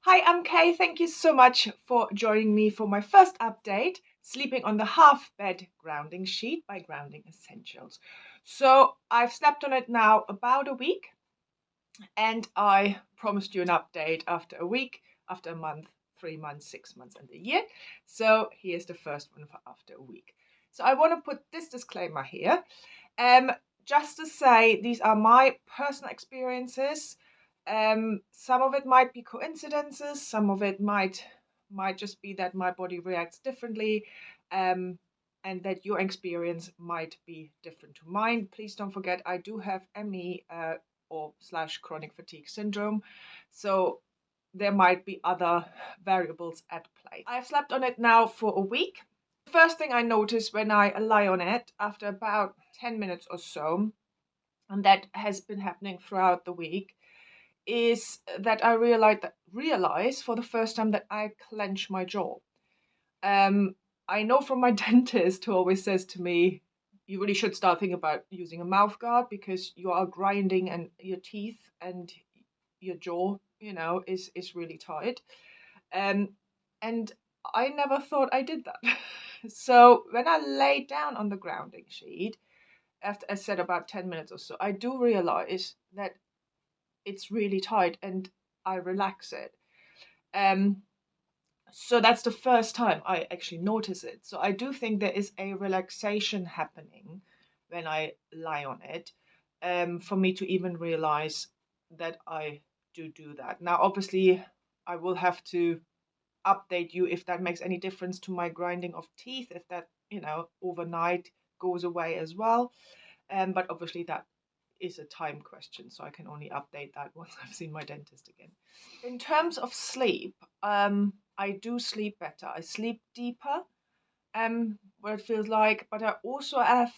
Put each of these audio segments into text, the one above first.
Hi, I'm Kay. Thank you so much for joining me for my first update, Sleeping on the Half Bed Grounding Sheet by Grounding Essentials. So I've slept on it now about a week, and I promised you an update after a week, after a month, 3 months, 6 months, and a year. So here's the first one for after a week. So I want to put this disclaimer here. Um, just to say, these are my personal experiences. Some of it might be coincidences. Some of it might just be that my body reacts differently, um, and that your experience might be different to mine. Please don't forget, I do have ME or slash chronic fatigue syndrome, so there might be other variables at play. I've slept on it now for a week. The first thing I notice when I lie on it after about 10 minutes or so, and that has been happening throughout the week, is that I realize for the first time that I clench my jaw. Um, I know from my dentist who always says to me, you really should start thinking about using a mouth guard because you are grinding and your teeth and your jaw, is really tight. Um, and I never thought I did that. So when I lay down on the grounding sheet, after I said about 10 minutes or so, I do realize that it's really tight and I relax it. Um, so that's the first time I actually notice it. So I do think there is a relaxation happening when I lie on it, for me to even realize that I do that. Now, obviously, I will have to update you if that makes any difference to my grinding of teeth, if that, overnight goes away as well. But obviously, that is a time question, so I can only update that once I've seen my dentist again. In terms of sleep, I do sleep better. I sleep deeper, what it feels like, but I also have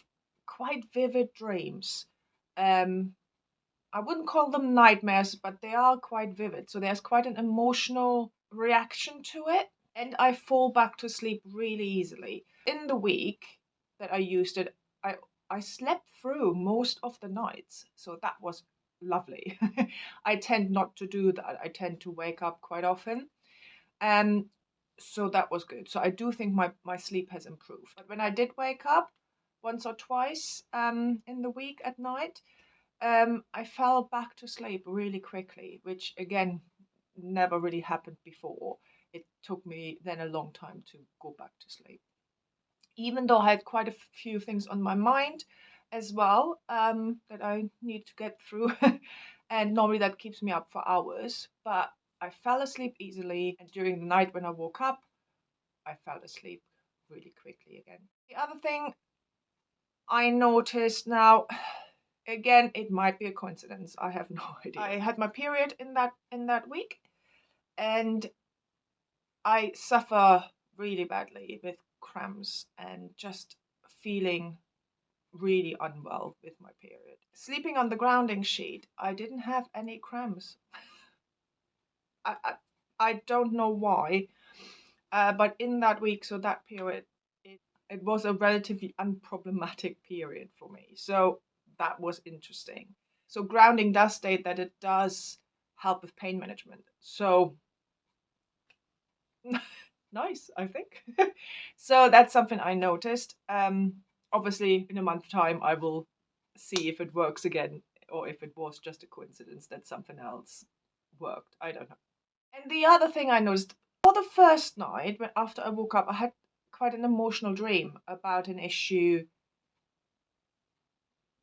quite vivid dreams. Um, I wouldn't call them nightmares, but they are quite vivid. So there's quite an emotional reaction to it, and I fall back to sleep really easily. In the week that I used it, I I slept through most of the nights, so that was lovely. I tend not to do that. I tend to wake up quite often. Um, so that was good. So I do think my sleep has improved. But when I did wake up once or twice in the week at night, I fell back to sleep really quickly, which again never really happened before. It took me then a long time to go back to sleep. Even though I had quite a few things on my mind as well, that I need to get through, and normally that keeps me up for hours. But I fell asleep easily, and during the night when I woke up, I fell asleep really quickly again. The other thing I noticed now, again, it might be a coincidence. I have no idea. I had my period in that week, and I suffer really badly with cramps and just feeling really unwell with my period. Sleeping on the grounding sheet, I didn't have any cramps. I I, I don't know why, but in that week, so that period, it was a relatively unproblematic period for me. So that was interesting. So grounding does state that it does help with pain management. So nice, I think. So that's something I noticed. Obviously, in a month's time, I will see if it works again or if it was just a coincidence that something else worked. I don't know. And the other thing I noticed for the first night, when after I woke up, I had quite an emotional dream about an issue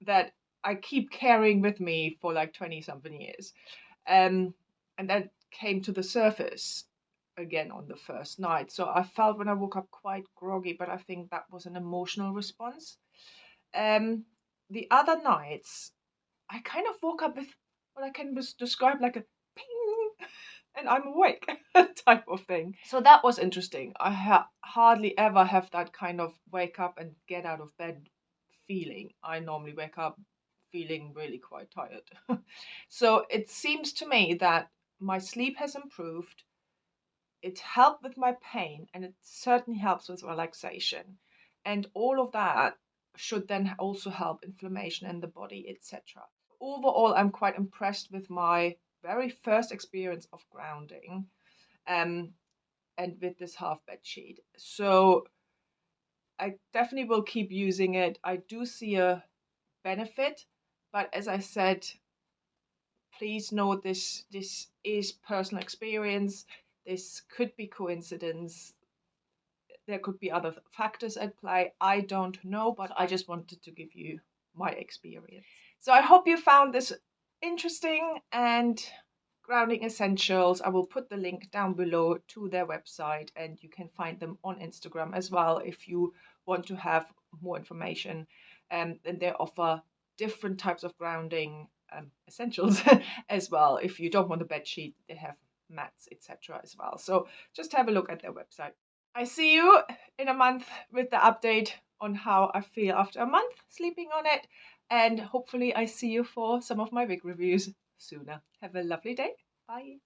that I keep carrying with me for like 20 something years. Um, and that came to the surface again on the first night. So I felt when I woke up quite groggy, but I think that was an emotional response. Um, the other nights, I kind of woke up with what I can describe like a ping, and I'm awake type of thing. So that was interesting. I hardly ever have that kind of wake up and get out of bed feeling. I normally wake up feeling really quite tired. So it seems to me that my sleep has improved. It helped with my pain, and it certainly helps with relaxation. And all of that should then also help inflammation in the body, etc. Overall, I'm quite impressed with my very first experience of grounding. and with this half bed sheet. So I definitely will keep using it. I do see a benefit, but as I said, please know this is personal experience. This could be coincidence. There could be other factors at play. I don't know, but I just wanted to give you my experience. So I hope you found this interesting, and Grounding Essentials, I will put the link down below to their website, and you can find them on Instagram as well if you want to have more information. And they offer different types of grounding essentials as well. If you don't want a bed sheet, they have mats, etc. as well. So just have a look at their website. I see you in a month with the update on how I feel after a month sleeping on it. And hopefully I see you for some of my wig reviews sooner. Have a lovely day. Bye.